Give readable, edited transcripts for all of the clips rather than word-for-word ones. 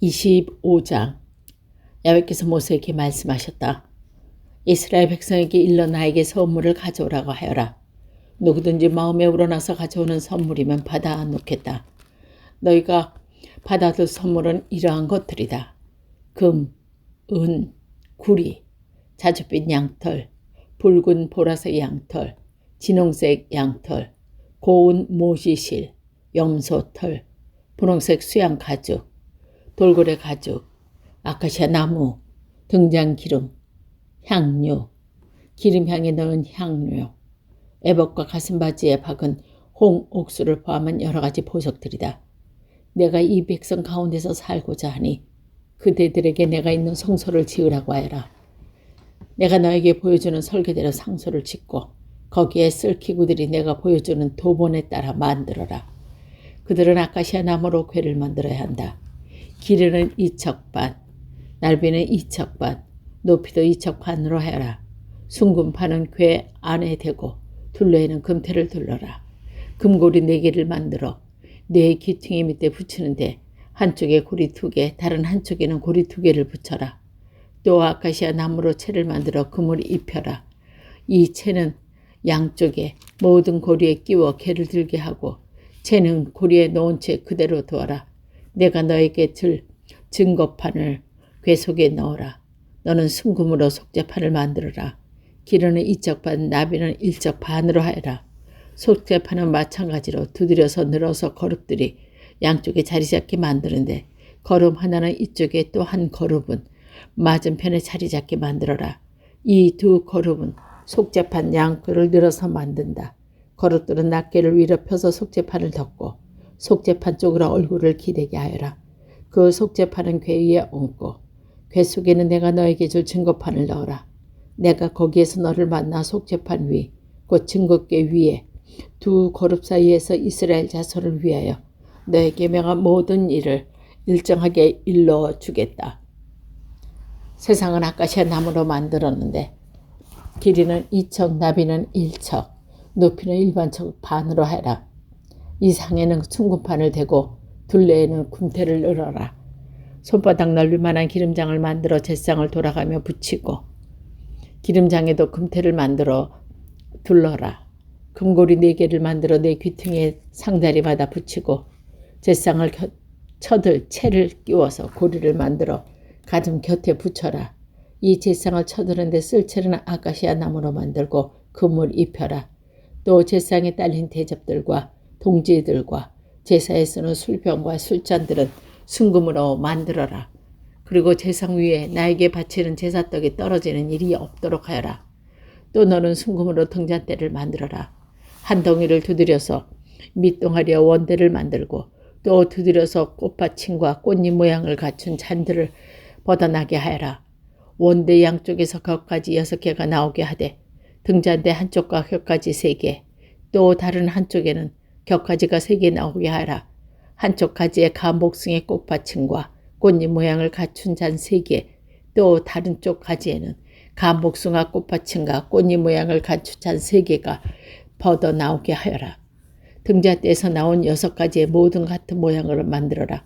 25장. 야훼께서 모세에게 말씀하셨다. 이스라엘 백성에게 일러 나에게 선물을 가져오라고 하여라. 누구든지 마음에 우러나서 가져오는 선물이면 받아 놓겠다. 너희가 받아들 선물은 이러한 것들이다. 금, 은, 구리, 자줏빛 양털, 붉은 보라색 양털, 진홍색 양털, 고운 모시실, 염소털, 분홍색 수양 가죽, 돌고래 가죽, 아카시아 나무, 등잔기름, 향료, 기름향에 넣은 향료, 에봇과 가슴바지에 박은 홍옥수를 포함한 여러 가지 보석들이다. 내가 이 백성 가운데서 살고자 하니 그대들에게 내가 있는 성소를 지으라고 하여라. 내가 너에게 보여주는 설계대로 상소를 짓고 거기에 쓸 기구들이 내가 보여주는 도본에 따라 만들어라. 그들은 아카시아 나무로 궤를 만들어야 한다. 길이는 2척 반, 날비는 2척 반, 높이도 2척 반으로 하여라. 숭금판은 궤 안에 대고 둘레에는 금태를 둘러라. 금고리 4개를 만들어 네 귀퉁이 밑에 붙이는데 한쪽에 고리 2개, 다른 한쪽에는 고리 2개를 붙여라. 또 아카시아 나무로 채를 만들어 금을 입혀라. 이 채는 양쪽에 모든 고리에 끼워 궤를 들게 하고 채는 고리에 놓은 채 그대로 두어라. 내가 너에게 줄 증거판을 궤 속에 넣어라. 너는 순금으로 속죄판을 만들어라. 길이는 2척 반, 나비는 1척 반으로 하여라. 속죄판은 마찬가지로 두드려서 늘어서 거룹들이 양쪽에 자리 잡게 만드는데 거룹 하나는 이쪽에 또 한 거룹은 맞은편에 자리 잡게 만들어라. 이 두 거룹은 속죄판 양쪽을 늘어서 만든다. 거룹들은 낱개를 위로 펴서 속죄판을 덮고 속죄판 쪽으로 얼굴을 기대게 하여라. 그 속죄판은 궤 위에 얹고 궤 속에는 내가 너에게 줄 증거판을 넣어라. 내가 거기에서 너를 만나 속죄판 위, 곧 증거궤 위에 두 거룹 사이에서 이스라엘 자손을 위하여 너에게 명한 모든 일을 일정하게 일러 주겠다. 세상은 아카시아 나무로 만들었는데 길이는 2척, 나비는 1척, 높이는 일반척 반으로 해라. 이 상에는 숭금판을 대고 둘레에는 금태를 넣어라. 손바닥 넓이만한 기름장을 만들어 잿상을 돌아가며 붙이고 기름장에도 금태를 만들어 둘러라. 금고리 4개를 만들어 네 귀퉁이에 상다리마다 붙이고 잿상을 쳐들 채를 끼워서 고리를 만들어 가슴 곁에 붙여라. 이 잿상을 쳐드는데 쓸 채는 아카시아 나무로 만들고 금을 입혀라. 또 잿상에 딸린 대접들과 동지들과 제사에 쓰는 술병과 술잔들은 순금으로 만들어라. 그리고 제상 위에 나에게 바치는 제사떡이 떨어지는 일이 없도록 하여라. 또 너는 순금으로 등잔대를 만들어라. 한 덩이를 두드려서 밑동아리에 원대를 만들고 또 두드려서 꽃받침과 꽃잎 모양을 갖춘 잔들을 벗어나게 하여라. 원대 양쪽에서 격까지 6개가 나오게 하되 등잔대 한쪽과 격까지 3개, 또 다른 한쪽에는 격가지가 3개 나오게 하라. 한쪽 가지에 가목승의 꽃받침과 꽃잎 모양을 갖춘 잔 3개, 또 다른 쪽 가지에는 가목승과 꽃받침과 꽃잎 모양을 갖춘 잔 3개가 벗어 나오게 하여라. 등잔대에서 나온 6가지의 모든 같은 모양으로 만들어라.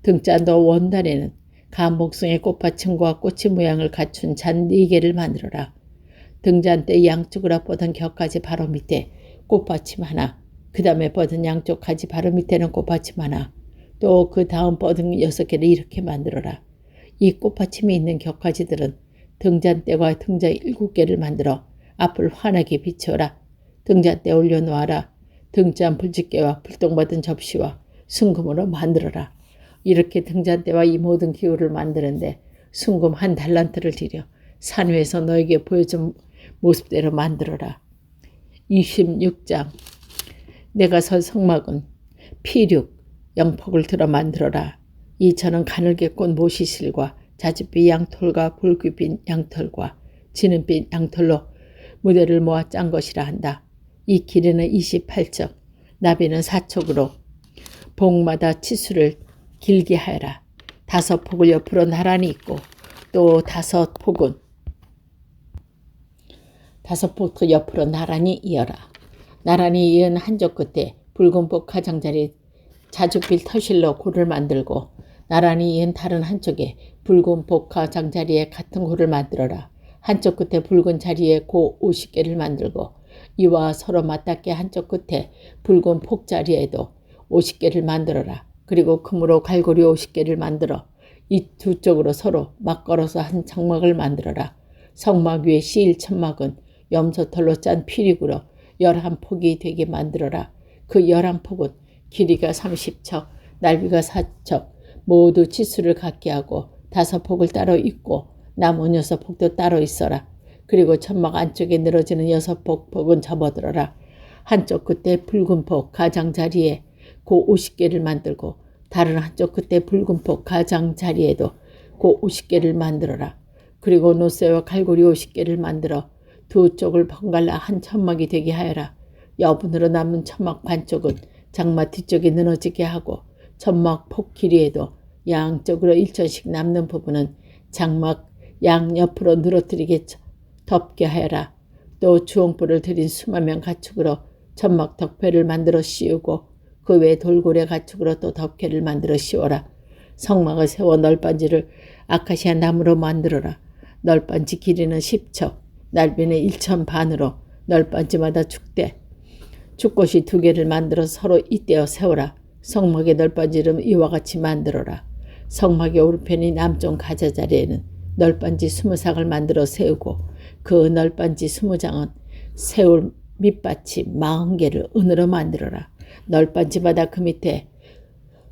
등잔도 원단에는 가목승의 꽃받침과 꽃잎 모양을 갖춘 잔 4개를 만들어라. 등잔대 양쪽으로 뻗은 격가지 바로 밑에 꽃받침 하나, 그 다음에 뻗은 양쪽 가지 바로 밑에는 꽃받침 하나, 또 그 다음 뻗은 6개를 이렇게 만들어라. 이 꽃받침이 있는 격가지들은 등잔대와 등장 7개를 만들어 앞을 환하게 비추어라. 등잔대에 올려놓아라. 등잔 불집게와 불똥받은 접시와 순금으로 만들어라. 이렇게 등잔대와 이 모든 기구를 만드는데 순금 1달란트를 들여 산 위에서 너에게 보여준 모습대로 만들어라. 26장. 내가 설 성막은 피륙, 영폭을 들어 만들어라. 이 천은 가늘게 꼰 모시실과 자줏빛 양털과 붉은빛 양털과 진은빛 양털로 무대를 모아 짠 것이라 한다. 이 길이는 28척, 나비는 4척으로 봉마다 치수를 길게 하여라. 5폭을 옆으로 나란히 있고 또 5폭은 5폭 옆으로 나란히 이어라. 나란히 이은 한쪽 끝에 붉은 복 가장자리 자줏빛 터실로 고를 만들고 나란히 이은 다른 한쪽에 붉은 복 가장자리에 같은 고를 만들어라. 한쪽 끝에 붉은 자리에 고 50개를 만들고 이와 서로 맞닿게 한쪽 끝에 붉은 폭자리에도 50개를 만들어라. 그리고 금으로 갈고리 50개를 만들어 이 두 쪽으로 서로 맞걸어서 한 장막을 만들어라. 성막 위에 씌일 천막은 염소털로 짠 피리구로 11폭이 되게 만들어라. 그 11폭은 길이가 30척, 날비가 4척, 모두 치수를 같게 하고 5폭을 따로 잇고 나머지 6폭도 따로 있어라. 그리고 천막 안쪽에 늘어지는 6폭은 접어들어라. 한쪽 끝에 붉은 폭 가장자리에 고 50개를 만들고 다른 한쪽 끝에 붉은 폭 가장자리에도 고 50개를 만들어라. 그리고 노쇠와 갈고리 50개를 만들어 두 쪽을 번갈라 한 천막이 되게 하여라. 여분으로 남은 천막 반쪽은 장막 뒤쪽에 늘어지게 하고 천막 폭 길이에도 양쪽으로 1천씩 남는 부분은 장막 양옆으로 늘어뜨리게 덮게 하여라. 또 주홍불을 들인 수마면 가축으로 천막 덕패를 만들어 씌우고 그 외 돌고래 가축으로 또 덕패를 만들어 씌워라. 성막을 세워 널빤지를 아카시아 나무로 만들어라. 널빤지 길이는 10척, 날비는 1천 반으로 널빤지마다 축꽃이 2개를 만들어 서로 잇대어 세워라. 성막의 널빤지를 이와 같이 만들어라. 성막의 오른편이 남쪽 가자자리에는 널빤지 20삭을 만들어 세우고 그 널빤지 20장은 세울 밑받침 40개를 은으로 만들어라. 널빤지마다 그 밑에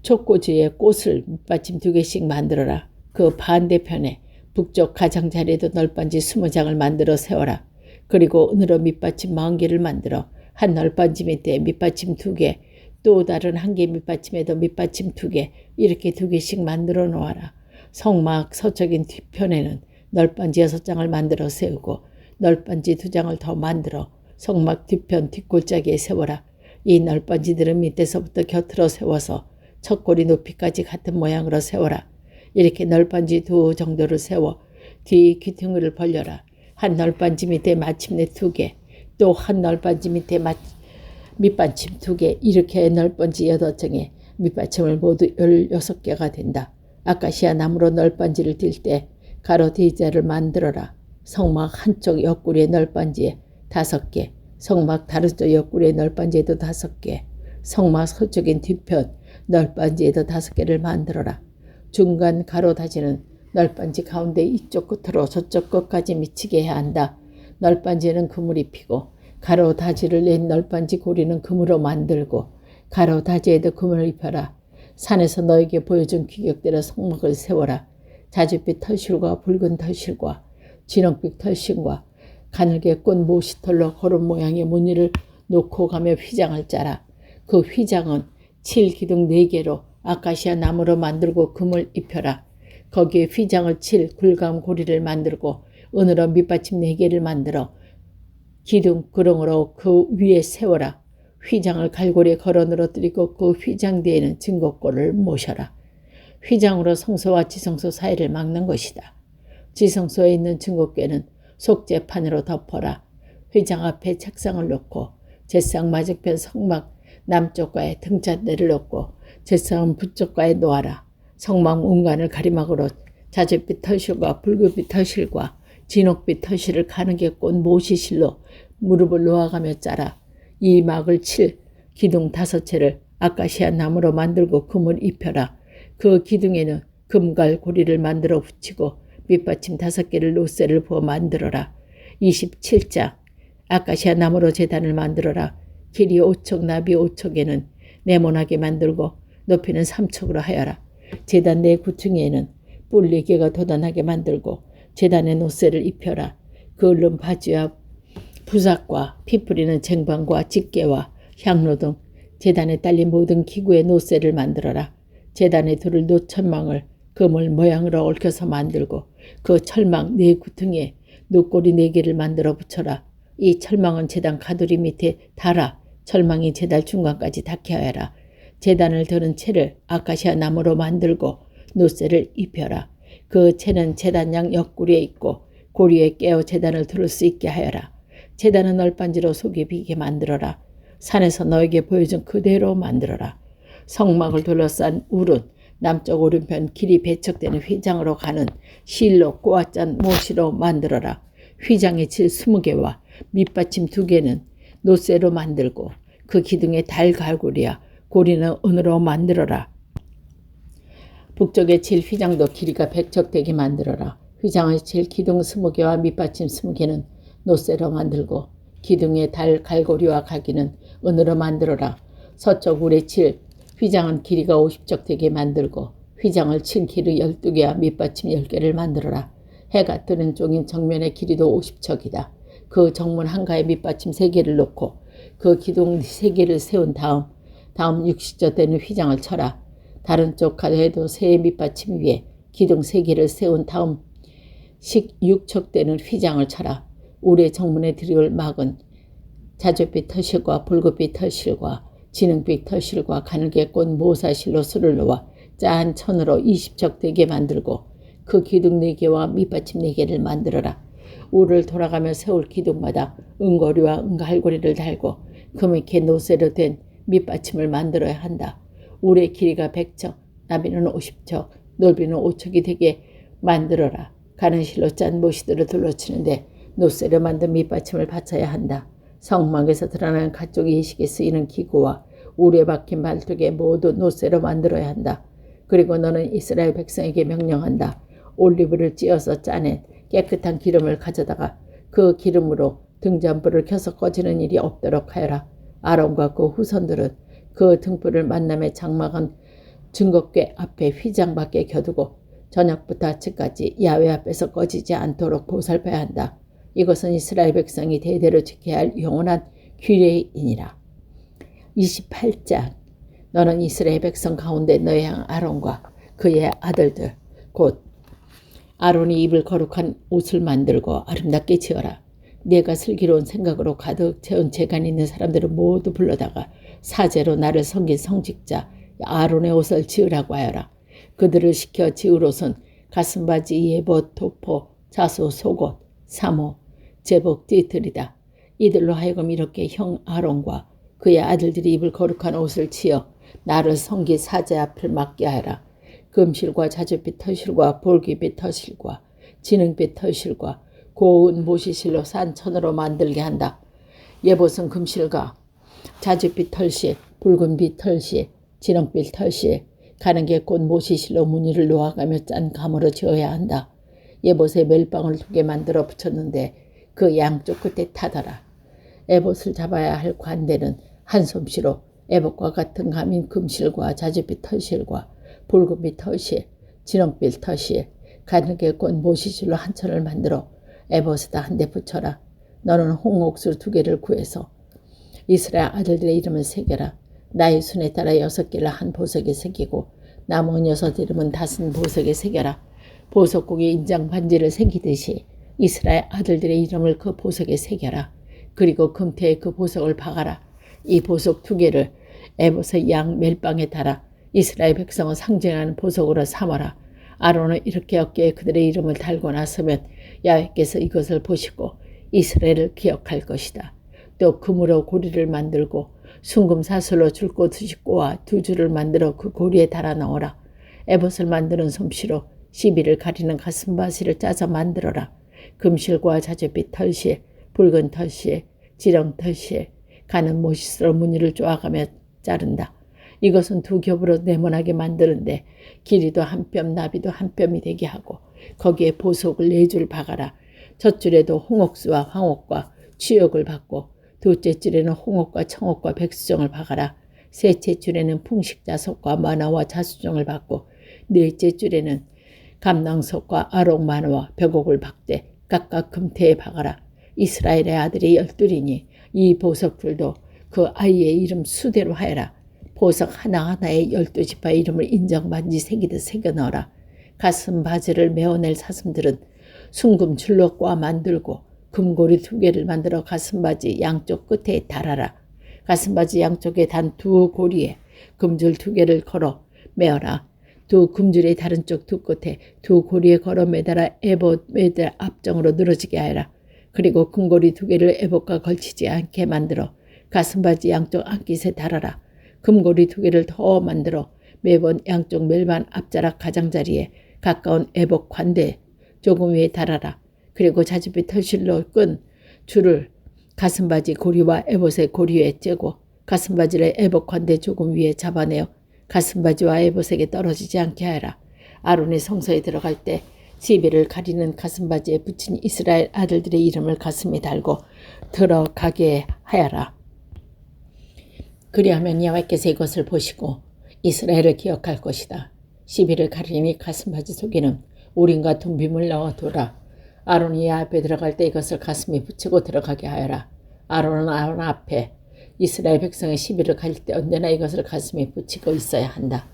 촉꽂이에 꽃을 밑받침 2개씩 만들어라. 그 반대편에 북쪽 가장자리에도 널빤지 20장을 만들어 세워라. 그리고 은으로 밑받침 40개를 만들어 한 널빤지 밑에 밑받침 2개, 또 다른 한 개 밑받침에도 밑받침 2개, 이렇게 2개씩 만들어 놓아라. 성막 서쪽인 뒤편에는 널빤지 6장을 만들어 세우고 널빤지 2장을 더 만들어 성막 뒤편 뒷골짜기에 세워라. 이 널빤지들은 밑에서부터 곁으로 세워서 첫 꼬리 높이까지 같은 모양으로 세워라. 이렇게 널빤지 2 정도를 세워 뒤 귀퉁이를 벌려라. 한 널빤지 밑에 마침내 2개, 또 한 널빤지 밑에 밑받침 2개, 이렇게 널빤지 8장에 밑받침을 모두 16개가 된다. 아카시아 나무로 널빤지를 띌 때 가로 D자를 만들어라. 성막 한쪽 옆구리의 널빤지에 5개, 성막 다른 쪽 옆구리의 널빤지에도 5개, 성막 서쪽인 뒤편 널빤지에도 5개를 만들어라. 중간 가로 다지는 널빤지 가운데 이쪽 끝으로 저쪽 끝까지 미치게 해야 한다. 널빤지에는 금을 입히고 가로 다지를 낸 널빤지 고리는 금으로 만들고 가로 다지에도 금을 입혀라. 산에서 너에게 보여준 규격대로 성막을 세워라. 자줏빛 털실과 붉은 털실과 진홍빛 털실과 가늘게 꼰 모시털로 거름 모양의 무늬를 놓고 가며 휘장을 짜라. 그 휘장은 7기둥 4개로 아카시아 나무로 만들고 금을 입혀라. 거기에 휘장을 칠 굴감 고리를 만들고 은으로 밑받침 4개를 만들어 기둥 그렁으로 그 위에 세워라. 휘장을 갈고리에 걸어 늘어뜨리고 그 휘장 뒤에는 증거꼴을 모셔라. 휘장으로 성소와 지성소 사이를 막는 것이다. 지성소에 있는 증거궤는 속죄판으로 덮어라. 휘장 앞에 책상을 놓고 제상 맞은편 성막 남쪽과의 등잔대를 놓고 제상은 북쪽과에 놓아라. 성막 문간을 가리막으로 자줏빛 털실과 붉은빛 털실과 진옥빛 털실을 가늘게 꼰 모시실로 무릎을 놓아가며 짜라. 이 막을 칠 기둥 5채를 아카시아 나무로 만들고 금을 입혀라. 그 기둥에는 금갈 고리를 만들어 붙이고 밑받침 5개를 노쇠를 부어 만들어라. 27장 아카시아 나무로 제단을 만들어라. 길이 5척 나비 5척에는 네모나게 만들고 높이는 3척으로 하여라. 제단 내 구층에는 뿔 4개가 돋아나게 만들고 제단에 노쇠를 입혀라. 그을른 바지와 부삭과 피 뿌리는 쟁반과 집게와 향로 등 제단에 딸린 모든 기구의 노쇠를 만들어라. 제단에 두를 노천망을 그물 모양으로 얽혀서 만들고 그 철망 4구퉁이에 노꼬리 4개를 만들어 붙여라. 이 철망은 제단 가두리 밑에 달아 철망이 제단 중간까지 닿게 하여라. 제단을 드는 채를 아카시아 나무로 만들고 노쇠를 입혀라. 그 채는 제단 양 옆구리에 있고 고리에 깨어 제단을 들을 수 있게 하여라. 제단은 널빤지로 속이 비게 만들어라. 산에서 너에게 보여준 그대로 만들어라. 성막을 둘러싼 울은 남쪽 오른편 길이 배척되는 휘장으로 가는 실로 꼬아짠 못으로 만들어라. 휘장의 질 20개와 밑받침 2개는 노쇠로 만들고 그 기둥에 달 갈고리와 고리는 은으로 만들어라. 북쪽의 질 휘장도 길이가 배척되게 만들어라. 휘장의 질 기둥 20개와 밑받침 20개는 노쇠로 만들고 기둥의 달 갈고리와 가기는 은으로 만들어라. 서쪽 우레 칠 휘장은 길이가 50척 되게 만들고 휘장을 친 길이 12개와 밑받침 10개를 만들어라. 해가 뜨는 쪽인 정면의 길이도 50척이다. 그 정문 한가에 밑받침 3개를 놓고 그 기둥 3개를 세운 다음 60척 되는 휘장을 쳐라. 다른 쪽 가에도 새 밑받침 위에 기둥 3개를 세운 다음 6척 되는 휘장을 쳐라. 우레 정문에 들이올 막은 자줏빛 터실과 붉은빛 터실과 진흥빛 터실과 가늘게 꼰 모사실로 술을 놓아 짠 천으로 20척 되게 만들고 그 기둥 4개와 밑받침 4개를 만들어라. 우를 돌아가며 세울 기둥마다 은고리와 은갈고리를 달고 금이케 노쇠로 된 밑받침을 만들어야 한다. 우의 길이가 100척, 나비는 50척, 넓이는 5척이 되게 만들어라. 가는 실로 짠 모시들을 둘러치는데 노쇠로 만든 밑받침을 받쳐야 한다. 성막에서 드러나는 가쪽 예식에 쓰이는 기구와 우레 박힌 발톱에 모두 노쇠로 만들어야 한다. 그리고 너는 이스라엘 백성에게 명령한다. 올리브를 찧어서 짜낸 깨끗한 기름을 가져다가 그 기름으로 등잔불을 켜서 꺼지는 일이 없도록 하여라. 아론과 그 후손들은 그 등불을 만남의 장막은 증거궤 앞에 휘장 밖에 겨두고 저녁부터 아침까지 야훼 앞에서 꺼지지 않도록 보살펴야 한다. 이것은 이스라엘 백성이 대대로 지켜야 할 영원한 규례이니라. 28장 너는 이스라엘 백성 가운데 너의 양 아론과 그의 아들들 곧 아론이 입을 거룩한 옷을 만들고 아름답게 지어라. 내가 슬기로운 생각으로 가득 채운 재간 있는 사람들을 모두 불러다가 사제로 나를 섬긴 성직자 아론의 옷을 지으라고 하여라. 그들을 시켜 지을 옷은 가슴바지, 예봇, 도포, 자수, 속옷, 사모, 제복, 띠틀이다. 이들로 하여금 이렇게 형 아론과 그의 아들들이 입을 거룩한 옷을 지어 나를 섬긴 사제 앞을 맡게 하여라. 금실과 자줏빛 터실과 볼기빛 터실과 진흥빛 터실과 고운 모시실로 산 천으로 만들게 한다. 예봇은 금실과 자줏빛 털실, 붉은빛 털실, 진흥빛 털실, 가는 게 곧 모시실로 무늬를 놓아가며 짠 감으로 지어야 한다. 예봇에 멜빵을 2개 만들어 붙였는데 그 양쪽 끝에 타더라. 에봇을 잡아야 할 관대는 한 솜씨로 에봇과 같은 감인 금실과 자줏빛 털실과 붉은빛 털실, 진흥빛 털실, 가늘게 꼰 모시실로 한 천을 만들어 에봇에다 한 대 붙여라. 너는 홍옥술 2개를 구해서 이스라엘 아들들의 이름을 새겨라. 나의 순에 따라 6개를 한 보석에 새기고 남은 6 이름은 5 보석에 새겨라. 보석국의 인장 반지를 새기듯이 이스라엘 아들들의 이름을 그 보석에 새겨라. 그리고 금태에 그 보석을 박아라. 이 보석 2개를 에봇의 양 멜빵에 달아 이스라엘 백성을 상징하는 보석으로 삼아라. 아론은 이렇게 어깨에 그들의 이름을 달고 나서면 야훼께서 이것을 보시고 이스라엘을 기억할 것이다. 또 금으로 고리를 만들고 순금 사슬로 줄곧 2 줄을 만들어 그 고리에 달아 넣어라. 에봇을 만드는 솜씨로 시비를 가리는 가슴바시를 짜서 만들어라. 금실과 자줏빛 털실, 붉은 털실, 지렁 털실, 가는 모시스로 무늬를 쪼아가며 자른다. 이것은 2 겹으로 네모나게 만드는데 길이도 1뼘, 나비도 1뼘이 되게 하고 거기에 보석을 4줄 박아라. 첫 줄에도 홍옥수와 황옥과 취역을 박고 둘째 줄에는 홍옥과 청옥과 백수정을 박아라. 셋째 줄에는 풍식자석과 만화와 자수정을 박고 넷째 줄에는 감낭석과 아록만화와 벽옥을 박되 각각 금태에 박아라. 이스라엘의 아들이 12이니 이 보석들도 그 아이의 이름 수대로 하여라. 보석 하나하나에 12지파의 이름을 인정반지 새기듯 새겨 넣어라. 가슴 바지를 메어낼 사슴들은 순금 줄로 꽈 만들고 금고리 2개를 만들어 가슴바지 양쪽 끝에 달아라. 가슴바지 양쪽에 단 2 고리에 금줄 2개를 걸어 메어라. 2 금줄의 다른 쪽 2 끝에 2 고리에 걸어 매달아 에봇 매달 앞정으로 늘어지게 하여라. 그리고 금고리 2개를 에봇과 걸치지 않게 만들어 가슴바지 양쪽 안깃에 달아라. 금고리 2개를 더 만들어 매번 양쪽 멜반 앞자락 가장자리에 가까운 애복 관대 조금 위에 달아라. 그리고 자주빛 털실로 끈 줄을 가슴바지 고리와 에봇의 고리 위에 째고 가슴바지를 애복 관대 조금 위에 잡아내어 가슴바지와 에봇에게 떨어지지 않게 하여라. 아론이 성소에 들어갈 때 시비를 가리는 가슴바지에 붙인 이스라엘 아들들의 이름을 가슴에 달고 들어가게 하여라. 그리하면 여호와께서 이것을 보시고 이스라엘을 기억할 것이다. 시비를 가리니 가슴바지 속에는 우림과 둠빔을 넣어두라. 아론이 이 앞에 들어갈 때 이것을 가슴에 붙이고 들어가게 하여라. 아론은 아론 앞에 이스라엘 백성의 시비를 가릴 때 언제나 이것을 가슴에 붙이고 있어야 한다.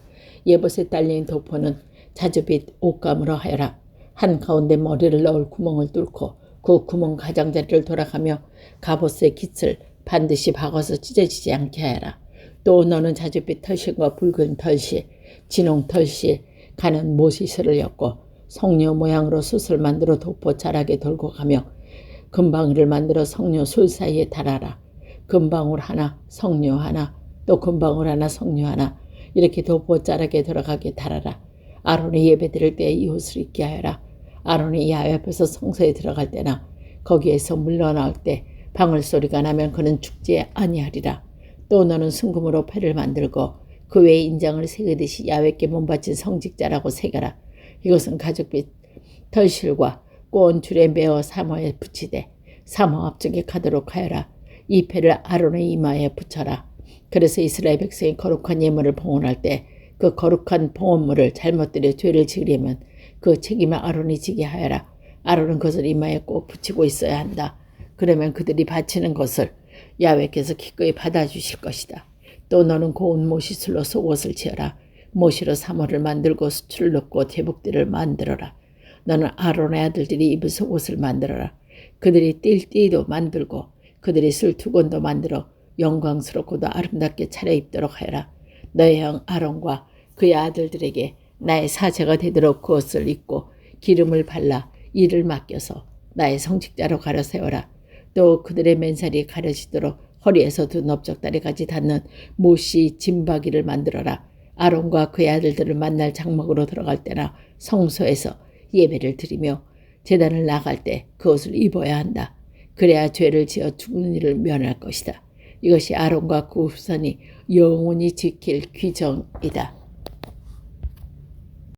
예봇에 딸린 도포는 자주빛 옷감으로 하여라. 한가운데 머리를 넣을 구멍을 뚫고 그 구멍 가장자리를 돌아가며 갑옷의 깃을 반드시 박아서 찢어지지 않게 하여라. 또 너는 자주빛 털실과 붉은 털실, 진홍 털실, 가는 모시스를 엮고 성녀 모양으로 숯을 만들어 도포 자락에 돌고 가며 금방울을 만들어 성녀 술 사이에 달아라. 금방울 하나, 성녀 하나, 또 금방울 하나, 성녀 하나, 이렇게 도포 자락에 들어가게 달아라. 아론이 예배드릴 때 이 옷을 입게 하여라. 아론이 야훼 앞에서 성소에 들어갈 때나 거기에서 물러나올 때 방울 소리가 나면 그는 죽지 아니하리라. 또 너는 순금으로 패를 만들고 그 외에 인장을 새기듯이 야훼께 몸바친 성직자라고 새겨라. 이것은 가죽빛 털실과 꼬은 줄에 매어 사모에 붙이되 사모 앞쪽에 가도록 하여라. 이 패를 아론의 이마에 붙여라. 그래서 이스라엘 백성이 거룩한 예물을 봉헌할 때 그 거룩한 봉헌물을 잘못 들여 죄를 지으려면 그 책임을 아론이 지게 하여라. 아론은 그것을 이마에 꼭 붙이고 있어야 한다. 그러면 그들이 바치는 것을 야훼께서 기꺼이 받아주실 것이다. 또 너는 고운 모시술로 속옷을 지어라. 모시로 사모를 만들고 수출을 넣고 제복들을 만들어라. 너는 아론의 아들들이 입을 속옷을 만들어라. 그들이 뛸 띠도 만들고 그들이 쓸 두건도 만들어 영광스럽고도 아름답게 차려입도록 하여라. 너의 형 아론과 그의 아들들에게 나의 사제가 되도록 그것을 입고 기름을 발라 이를 맡겨서 나의 성직자로 가려 세워라. 또 그들의 맨살이 가려지도록 허리에서 두 넓적다리까지 닿는 모시 짐바기를 만들어라. 아론과 그의 아들들을 만날 장막으로 들어갈 때나 성소에서 예배를 드리며 제단을 나갈 때 그것을 입어야 한다. 그래야 죄를 지어 죽는 일을 면할 것이다. 이것이 아론과 그 후손이 영원히 지킬 규정이다.